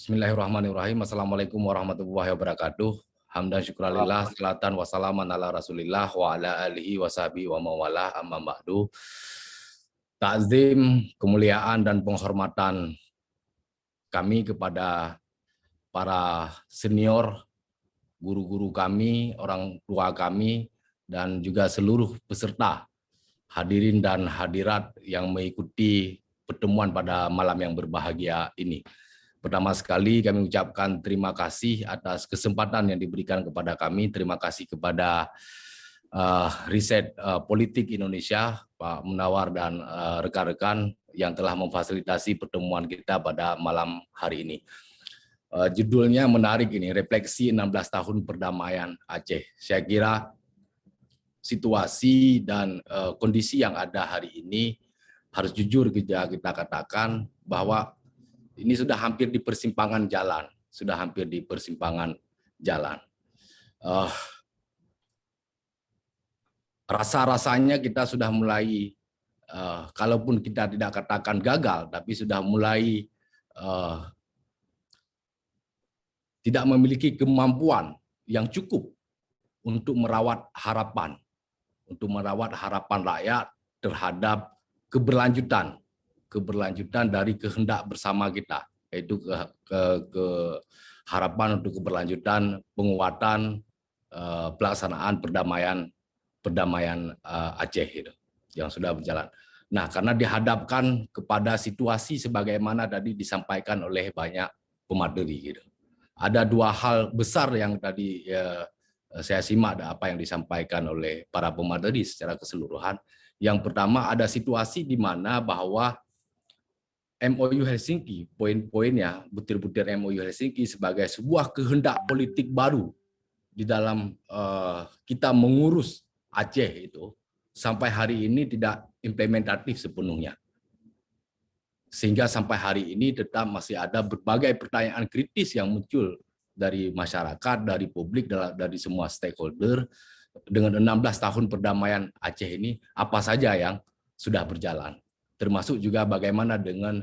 Bismillahirrahmanirrahim. Assalamualaikum warahmatullahi wabarakatuh. Hamdan syukralillah, salatan wassalaman ala rasulillah wa ala alihi wa sahbihi wa mawalah amma ba'du. Takzim, kemuliaan dan penghormatan kami kepada para senior, guru-guru kami, orang tua kami, dan juga seluruh peserta hadirin dan hadirat yang mengikuti pertemuan pada malam yang berbahagia ini. Pertama sekali kami ucapkan terima kasih atas kesempatan yang diberikan kepada kami. Terima kasih kepada Riset Politik Indonesia, Pak Munawar dan rekan-rekan yang telah memfasilitasi pertemuan kita pada malam hari ini. Judulnya menarik ini, Refleksi 16 Tahun Perdamaian Aceh. Saya kira situasi dan kondisi yang ada hari ini harus jujur kita katakan bahwa ini sudah hampir di persimpangan jalan, Rasa-rasanya kita sudah mulai, kalaupun kita tidak katakan gagal, tapi sudah mulai tidak memiliki kemampuan yang cukup untuk merawat harapan rakyat terhadap keberlanjutan dari kehendak bersama kita, yaitu harapan untuk keberlanjutan penguatan pelaksanaan perdamaian Aceh itu yang sudah berjalan. Nah, karena dihadapkan kepada situasi sebagaimana tadi disampaikan oleh banyak pemateri gitu. Ada dua hal besar yang tadi saya simak apa yang disampaikan oleh para pemateri secara keseluruhan. Yang pertama, ada situasi di mana bahwa MOU Helsinki, poin-poinnya, butir-butir MOU Helsinki sebagai sebuah kehendak politik baru di dalam kita mengurus Aceh itu, sampai hari ini tidak implementatif sepenuhnya. Sehingga sampai hari ini tetap masih ada berbagai pertanyaan kritis yang muncul dari masyarakat, dari publik, dari semua stakeholder. Dengan 16 tahun perdamaian Aceh ini, apa saja yang sudah berjalan, termasuk juga bagaimana dengan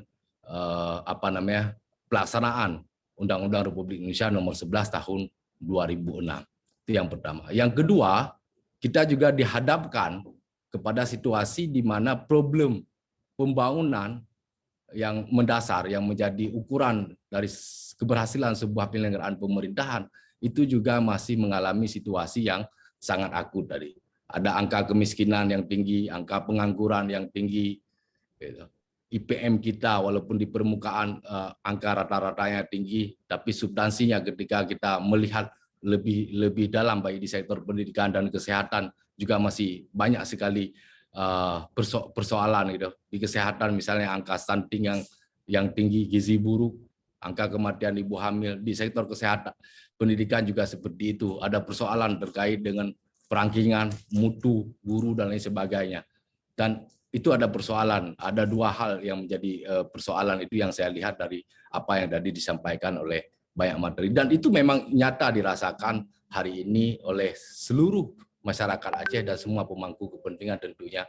pelaksanaan Undang-Undang Republik Indonesia Nomor 11 Tahun 2006. Itu yang pertama. Yang kedua, kita juga dihadapkan kepada situasi di mana problem pembangunan yang mendasar, yang menjadi ukuran dari keberhasilan sebuah penyelenggaraan pemerintahan, itu juga masih mengalami situasi yang sangat akut tadi. Ada angka kemiskinan yang tinggi, angka pengangguran yang tinggi, IPM kita walaupun di permukaan angka rata-ratanya tinggi, tapi substansinya ketika kita melihat lebih dalam baik di sektor pendidikan dan kesehatan juga masih banyak sekali persoalan gitu. Di kesehatan misalnya angka stunting yang tinggi, gizi buruk, angka kematian ibu hamil. Di sektor kesehatan pendidikan juga seperti itu. Ada persoalan terkait dengan perangkingan, mutu guru dan lain sebagainya. Dan itu ada persoalan, ada dua hal yang menjadi persoalan itu yang saya lihat dari apa yang tadi disampaikan oleh banyak materi. Dan itu memang nyata dirasakan hari ini oleh seluruh masyarakat Aceh dan semua pemangku kepentingan tentunya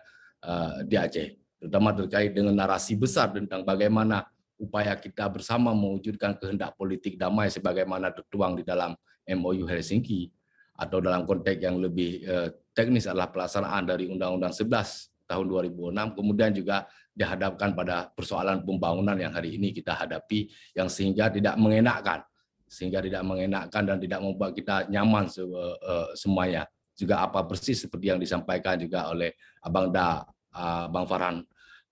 di Aceh. Terutama terkait dengan narasi besar tentang bagaimana upaya kita bersama mewujudkan kehendak politik damai sebagaimana tertuang di dalam MOU Helsinki, atau dalam konteks yang lebih teknis adalah pelaksanaan dari Undang-Undang 11 tahun 2006, kemudian juga dihadapkan pada persoalan pembangunan yang hari ini kita hadapi, yang sehingga tidak mengenakkan dan tidak membuat kita nyaman semuanya. Juga apa persis seperti yang disampaikan juga oleh Bang Farhan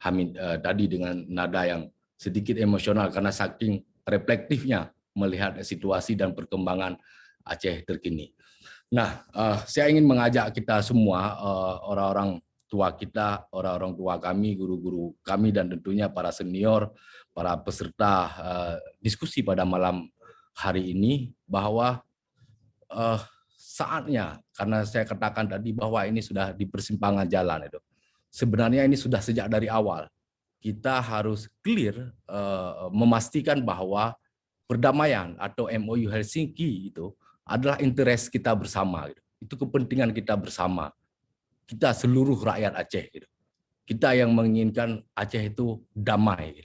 Hamid tadi dengan nada yang sedikit emosional karena saking reflektifnya melihat situasi dan perkembangan Aceh terkini. Nah, saya ingin mengajak kita semua, orang-orang tua kita, orang-orang tua kami, guru-guru kami, dan tentunya para senior, para peserta diskusi pada malam hari ini, bahwa saatnya, karena saya katakan tadi bahwa ini sudah di persimpangan jalan itu. Sebenarnya ini sudah sejak dari awal. Kita harus clear memastikan bahwa perdamaian atau MOU Helsinki itu adalah interest kita bersama. Itu kepentingan kita bersama. Kita seluruh rakyat Aceh. Kita yang menginginkan Aceh itu damai.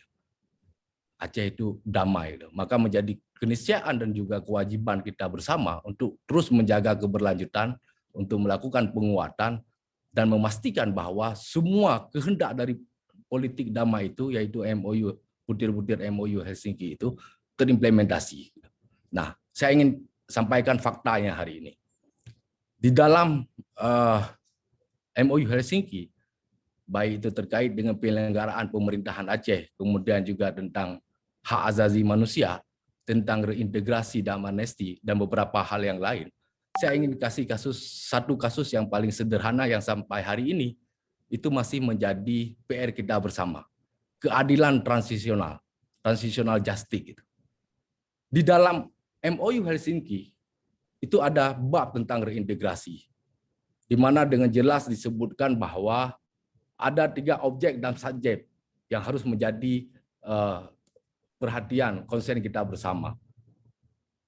Aceh itu damai. Maka menjadi keniscayaan dan juga kewajiban kita bersama untuk terus menjaga keberlanjutan, untuk melakukan penguatan dan memastikan bahwa semua kehendak dari politik damai itu, yaitu MOU, butir-butir MOU Helsinki itu terimplementasi. Nah, saya ingin sampaikan faktanya hari ini. Di dalam MOU Helsinki, baik itu terkait dengan penyelenggaraan pemerintahan Aceh, kemudian juga tentang hak asasi manusia, tentang reintegrasi dan amnesti, dan beberapa hal yang lain. Saya ingin kasih satu kasus yang paling sederhana yang sampai hari ini itu masih menjadi PR kita bersama. Keadilan transisional justice. Di dalam MOU Helsinki itu ada bab tentang reintegrasi, di mana dengan jelas disebutkan bahwa ada 3 objek dan subjek yang harus menjadi perhatian konsen kita bersama.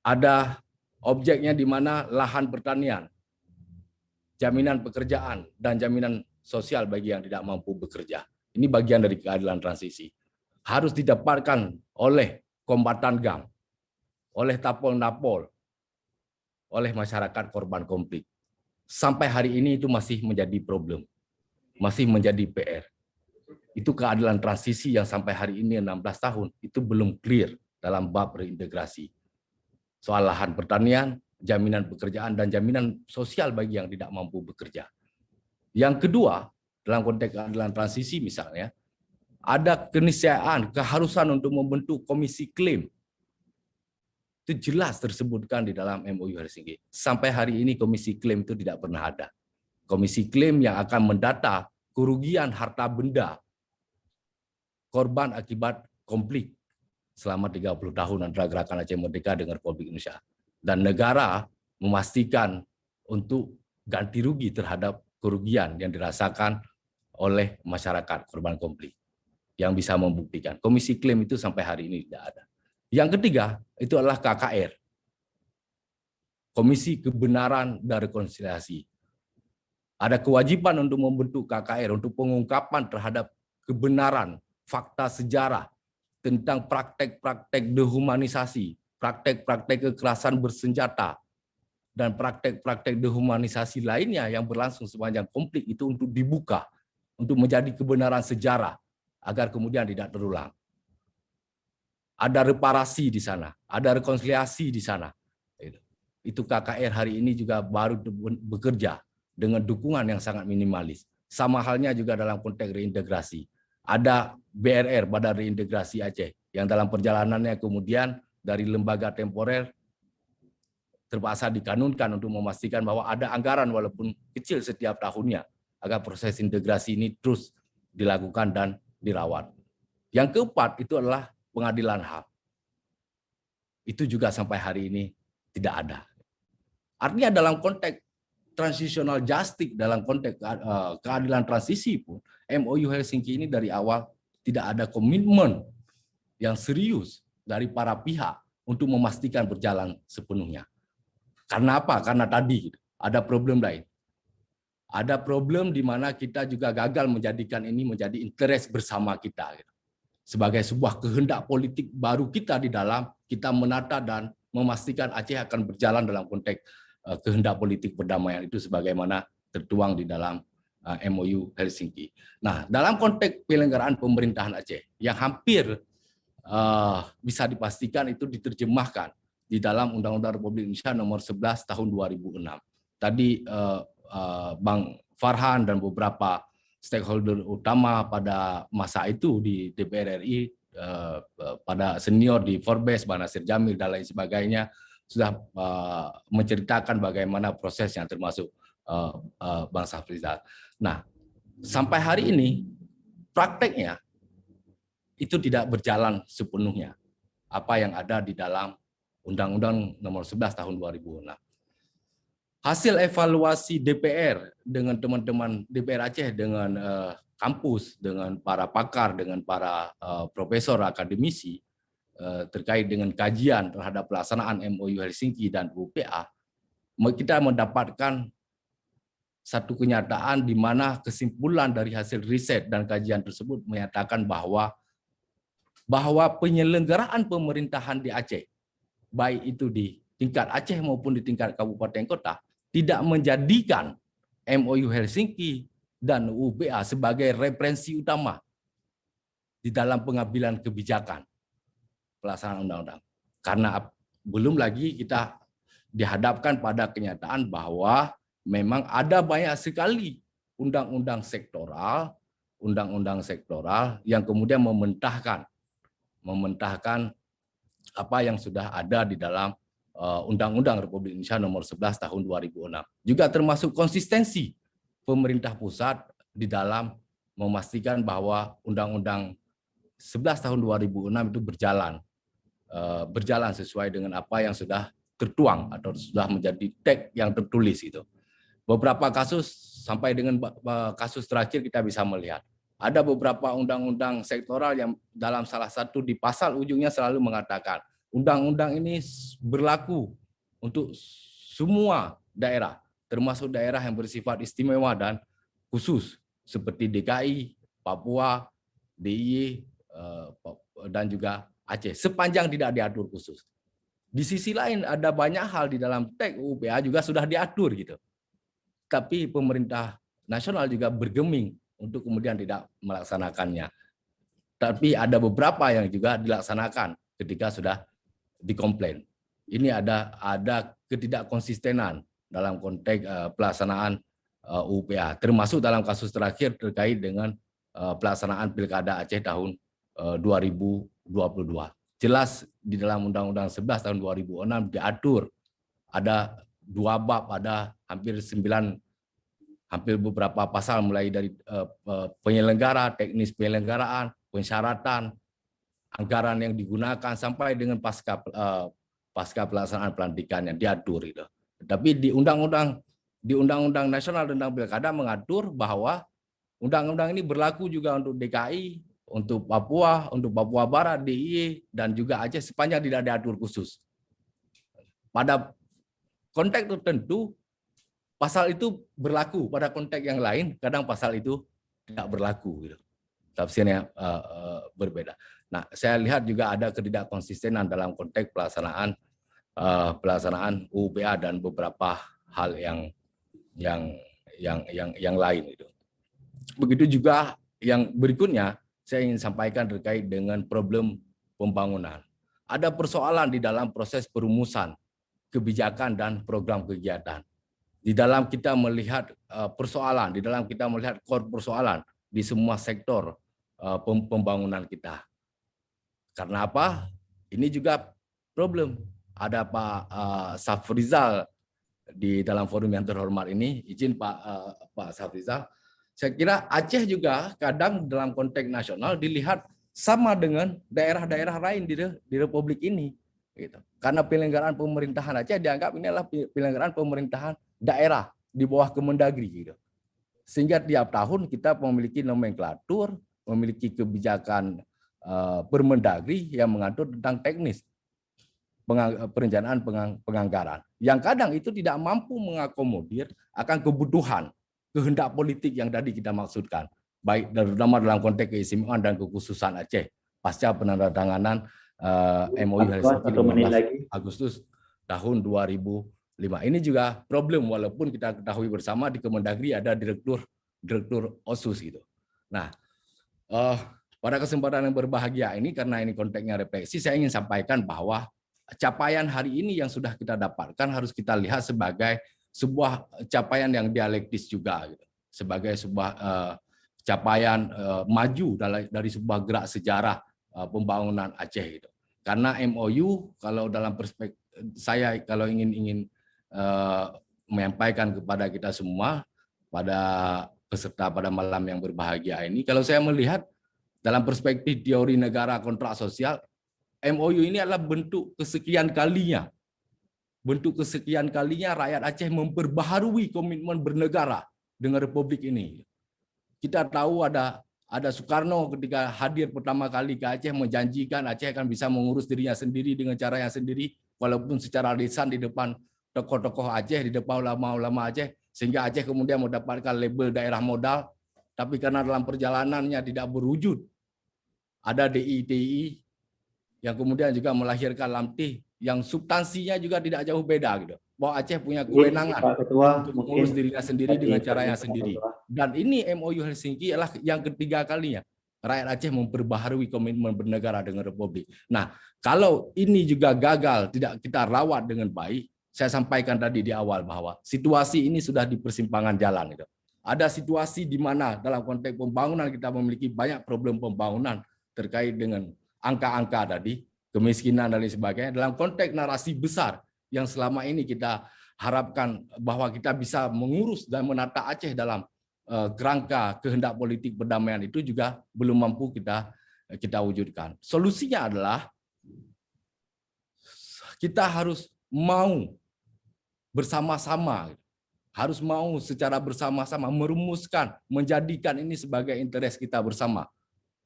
Ada objeknya di mana lahan pertanian, jaminan pekerjaan, dan jaminan sosial bagi yang tidak mampu bekerja. Ini bagian dari keadilan transisi. Harus didapatkan oleh kombatan GAM, oleh tapol-napol, oleh masyarakat korban konflik. Sampai hari ini itu masih menjadi problem, masih menjadi PR. Itu keadilan transisi yang sampai hari ini 16 tahun itu belum clear dalam bab reintegrasi. Soal lahan pertanian, jaminan pekerjaan, dan jaminan sosial bagi yang tidak mampu bekerja. Yang kedua, dalam konteks keadilan transisi misalnya, ada keniscayaan, keharusan untuk membentuk komisi klaim. Itu jelas tersebutkan di dalam MOU Helsinki. Sampai hari ini komisi klaim itu tidak pernah ada. Komisi klaim yang akan mendata kerugian harta benda korban akibat konflik selama 30 tahun antara Gerakan Aceh Merdeka dengan Republik Indonesia. Dan negara memastikan untuk ganti rugi terhadap kerugian yang dirasakan oleh masyarakat korban konflik yang bisa membuktikan. Komisi klaim itu sampai hari ini tidak ada. Yang ketiga, itu adalah KKR. Komisi Kebenaran dan Rekonsiliasi. Ada kewajiban untuk membentuk KKR untuk pengungkapan terhadap kebenaran fakta sejarah tentang praktek-praktek dehumanisasi, praktek-praktek kekerasan bersenjata, dan praktek-praktek dehumanisasi lainnya yang berlangsung sepanjang konflik itu untuk dibuka, untuk menjadi kebenaran sejarah, agar kemudian tidak terulang. Ada reparasi di sana, ada rekonsiliasi di sana. Itu KKR hari ini juga baru bekerja dengan dukungan yang sangat minimalis. Sama halnya juga dalam konteks reintegrasi. Ada BRR, Badan Reintegrasi Aceh, yang dalam perjalanannya kemudian dari lembaga temporer terpaksa dikanunkan untuk memastikan bahwa ada anggaran walaupun kecil setiap tahunnya agar proses integrasi ini terus dilakukan dan dirawat. Yang keempat itu adalah pengadilan HAM. Itu juga sampai hari ini tidak ada. Artinya dalam konteks transitional justice, dalam konteks keadilan transisi pun, MOU Helsinki ini dari awal tidak ada komitmen yang serius dari para pihak untuk memastikan berjalan sepenuhnya. Karena apa? Karena tadi ada problem lain. Ada problem di mana kita juga gagal menjadikan ini menjadi interest bersama kita. Sebagai sebuah kehendak politik baru kita di dalam, kita menata dan memastikan Aceh akan berjalan dalam konteks kehendak politik perdamaian itu sebagaimana tertuang di dalam MOU Helsinki. Nah, dalam konteks penyelenggaraan pemerintahan Aceh yang hampir bisa dipastikan itu diterjemahkan di dalam Undang-Undang Republik Indonesia Nomor 11 Tahun 2006. Tadi Bang Farhan dan beberapa stakeholder utama pada masa itu di DPR RI, pada senior di Forbes, Bang Nasir Jamil dan lain sebagainya sudah menceritakan bagaimana prosesnya, termasuk Bang Safrizal. Nah, sampai hari ini prakteknya itu tidak berjalan sepenuhnya apa yang ada di dalam Undang-Undang Nomor 11 Tahun 2006. Hasil evaluasi DPR dengan teman-teman DPR Aceh, dengan kampus, dengan para pakar, dengan para profesor akademisi terkait dengan kajian terhadap pelaksanaan MOU Helsinki dan UPA, kita mendapatkan satu kenyataan di mana kesimpulan dari hasil riset dan kajian tersebut menyatakan bahwa penyelenggaraan pemerintahan di Aceh baik itu di tingkat Aceh maupun di tingkat kabupaten kota, tidak menjadikan MOU Helsinki dan UBA sebagai referensi utama di dalam pengambilan kebijakan pelaksanaan undang-undang. Karena belum lagi kita dihadapkan pada kenyataan bahwa memang ada banyak sekali undang-undang sektoral yang kemudian mementahkan apa yang sudah ada di dalam Undang-Undang Republik Indonesia Nomor 11 Tahun 2006. Juga termasuk konsistensi pemerintah pusat di dalam memastikan bahwa Undang-Undang 11 Tahun 2006 itu berjalan sesuai dengan apa yang sudah tertuang atau sudah menjadi teks yang tertulis itu. Beberapa kasus sampai dengan kasus terakhir kita bisa melihat ada beberapa undang-undang sektoral yang dalam salah satu di pasal ujungnya selalu mengatakan undang-undang ini berlaku untuk semua daerah, termasuk daerah yang bersifat istimewa dan khusus seperti DKI, Papua, DIY, dan juga Aceh, sepanjang tidak diatur khusus. Di sisi lain ada banyak hal di dalam teks UPA juga sudah diatur gitu. Tapi pemerintah nasional juga bergeming untuk kemudian tidak melaksanakannya. Tapi ada beberapa yang juga dilaksanakan ketika sudah dikomplain. Ini ada ketidakkonsistenan dalam konteks pelaksanaan UPA, termasuk dalam kasus terakhir terkait dengan pelaksanaan Pilkada Aceh tahun 2022. Jelas di dalam Undang-Undang 11 tahun 2006 diatur ada 2 bab, ada hampir beberapa pasal mulai dari penyelenggara, teknis penyelenggaraan, pensyaratan, anggaran yang digunakan sampai dengan pasca pelaksanaan pelantikan yang diatur itu. Tapi di Undang-Undang Nasional tentang Pilkada mengatur bahwa undang-undang ini berlaku juga untuk DKI, untuk Papua Barat, DIY, dan juga Aceh sepanjang tidak diatur khusus. Pada konteks tertentu, pasal itu berlaku, pada konteks yang lain, kadang pasal itu tidak berlaku. Gitu. Tafsirnya berbeda. Nah, saya lihat juga ada ketidakkonsistenan dalam konteks pelaksanaan UPA dan beberapa hal yang lain. Gitu. Begitu juga yang berikutnya, saya ingin sampaikan terkait dengan problem pembangunan. Ada persoalan di dalam proses perumusan kebijakan dan program kegiatan. Di dalam kita melihat persoalan, di dalam kita melihat core persoalan di semua sektor pembangunan kita. Karena apa? Ini juga problem. Ada Pak Safrizal di dalam forum yang terhormat ini, izin Pak Safrizal. Saya kira Aceh juga kadang dalam konteks nasional dilihat sama dengan daerah-daerah lain di Republik ini. Gitu. Karena penyelenggaraan pemerintahan Aceh dianggap ini adalah penyelenggaraan pemerintahan daerah di bawah Kemendagri. Gitu. Sehingga tiap tahun kita memiliki nomenklatur, memiliki kebijakan Permendagri yang mengatur tentang teknis perencanaan penganggaran. Yang kadang itu tidak mampu mengakomodir akan kebutuhan kehendak politik yang tadi kita maksudkan, baik terutama dalam konteks keistimewaan dan kekhususan Aceh pasca penandatanganan MOU Helsinki 15 Agustus tahun 2005. Ini juga problem walaupun kita ketahui bersama di Kemendagri ada direktur OSUS gitu. Nah, pada kesempatan yang berbahagia ini karena ini konteksnya refleksi, saya ingin sampaikan bahwa capaian hari ini yang sudah kita dapatkan harus kita lihat sebagai sebuah capaian yang dialektis juga, gitu. Sebagai sebuah capaian maju dari sebuah gerak sejarah pembangunan Aceh. Gitu. Karena MOU, kalau dalam perspektif saya, kalau ingin menyampaikan kepada kita semua, pada peserta pada malam yang berbahagia ini, kalau saya melihat dalam perspektif teori negara kontrak sosial, MOU ini adalah bentuk kesekian kalinya rakyat Aceh memperbaharui komitmen bernegara dengan Republik ini. Kita tahu ada Soekarno ketika hadir pertama kali ke Aceh menjanjikan Aceh akan bisa mengurus dirinya sendiri dengan cara yang sendiri, walaupun secara lisan di depan tokoh-tokoh Aceh, di depan ulama-ulama Aceh, sehingga Aceh kemudian mendapatkan label daerah modal, tapi karena dalam perjalanannya tidak berwujud. Ada DITI yang kemudian juga melahirkan Lamtih yang substansinya juga tidak jauh beda gitu. Bahwa Aceh punya Pak kewenangan Ketua, untuk mungkin mengurus dirinya sendiri dengan cara yang Pak sendiri. Ketua. Dan ini MOU Helsinki adalah yang ketiga kalinya rakyat Aceh memperbaharui komitmen bernegara dengan Republik. Nah, kalau ini juga gagal, tidak kita rawat dengan baik, saya sampaikan tadi di awal bahwa situasi ini sudah di persimpangan jalan. Gitu. Ada situasi di mana dalam konteks pembangunan kita memiliki banyak problem pembangunan terkait dengan angka-angka tadi, kemiskinan dan lain sebagainya. Dalam konteks narasi besar yang selama ini kita harapkan bahwa kita bisa mengurus dan menata Aceh dalam kerangka kehendak politik perdamaian itu juga belum mampu kita wujudkan. Solusinya adalah kita harus mau bersama-sama, harus mau secara bersama-sama merumuskan, menjadikan ini sebagai interes kita bersama.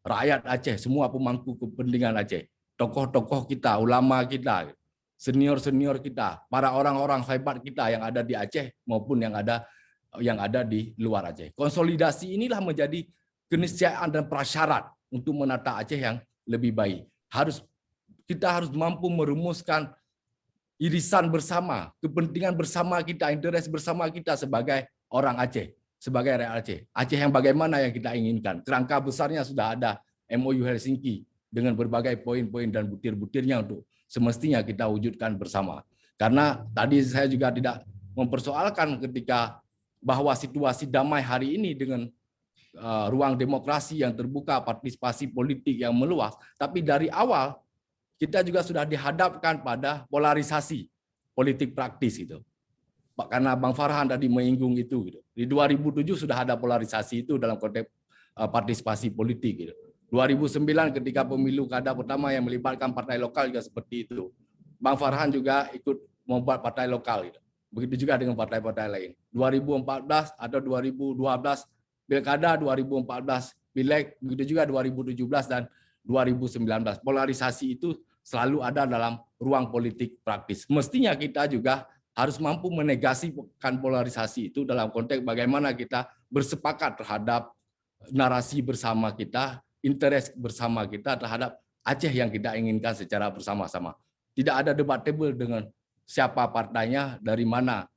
Rakyat Aceh, semua pemangku kepentingan Aceh, tokoh-tokoh kita, ulama kita, senior-senior kita, para orang-orang hebat kita yang ada di Aceh maupun yang ada di luar Aceh. Konsolidasi inilah menjadi keniscayaan dan prasyarat untuk menata Aceh yang lebih baik. Kita harus mampu merumuskan irisan bersama, kepentingan bersama kita, interes bersama kita sebagai orang Aceh, sebagai rakyat Aceh. Aceh yang bagaimana yang kita inginkan. Kerangka besarnya sudah ada MOU Helsinki dengan berbagai poin-poin dan butir-butirnya untuk semestinya kita wujudkan bersama. Karena tadi saya juga tidak mempersoalkan ketika bahwa situasi damai hari ini dengan ruang demokrasi yang terbuka, partisipasi politik yang meluas, tapi dari awal kita juga sudah dihadapkan pada polarisasi politik praktis gitu. Karena Bang Farhan tadi menyinggung itu gitu. Di 2007 sudah ada polarisasi itu dalam konteks partisipasi politik gitu. 2009 ketika pemilu kada pertama yang melibatkan partai lokal juga seperti itu. Bang Farhan juga ikut membuat partai lokal gitu. Begitu juga dengan partai-partai lain. 2014 atau 2012 Pilkada, 2014 Pileg, begitu juga 2017 dan 2019. Polarisasi itu selalu ada dalam ruang politik praktis. Mestinya kita juga harus mampu menegasikan polarisasi itu dalam konteks bagaimana kita bersepakat terhadap narasi bersama kita, interes bersama kita terhadap Aceh yang kita inginkan secara bersama-sama. Tidak ada debatable dengan siapa partainya, dari mana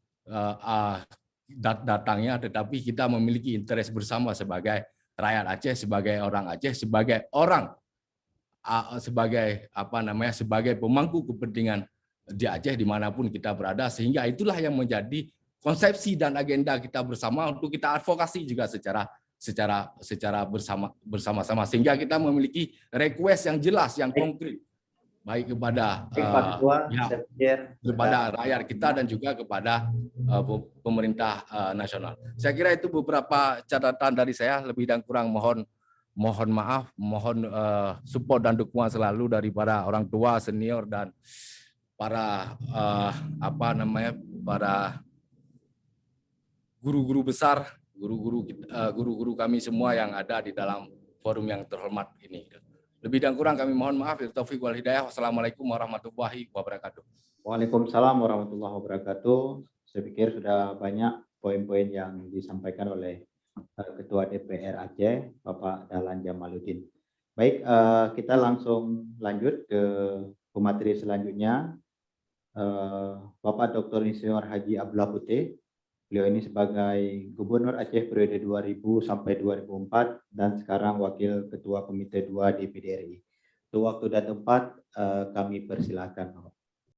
datangnya, tetapi kita memiliki interes bersama sebagai rakyat Aceh, sebagai orang Aceh, sebagai orang sebagai pemangku kepentingan di Aceh dimanapun kita berada, sehingga itulah yang menjadi konsepsi dan agenda kita bersama untuk kita advokasi juga secara bersama-sama, sehingga kita memiliki request yang jelas, yang konkret, baik kepada kepada rakyat kita dan juga kepada pemerintah nasional. Saya kira itu beberapa catatan dari saya. Lebih dan kurang mohon maaf, mohon support dan dukungan selalu dari para orang tua, senior, dan para para guru-guru besar, guru-guru kami semua yang ada di dalam forum yang terhormat ini. Lebih dan kurang kami mohon maaf. Taufiq wal hidayah. Wassalamualaikum warahmatullahi wabarakatuh. Waalaikumsalam warahmatullahi wabarakatuh. Saya pikir sudah banyak poin-poin yang disampaikan oleh Ketua DPR Aceh, Bapak Dahlan Jamaluddin. Baik, kita langsung lanjut ke pemateri selanjutnya. Bapak Dr. Insinyur Haji Abdullah Putih. Beliau ini sebagai Gubernur Aceh periode 2000 sampai 2004 dan sekarang Wakil Ketua Komite 2 DPD RI. Untuk waktu dan tempat kami persilakan.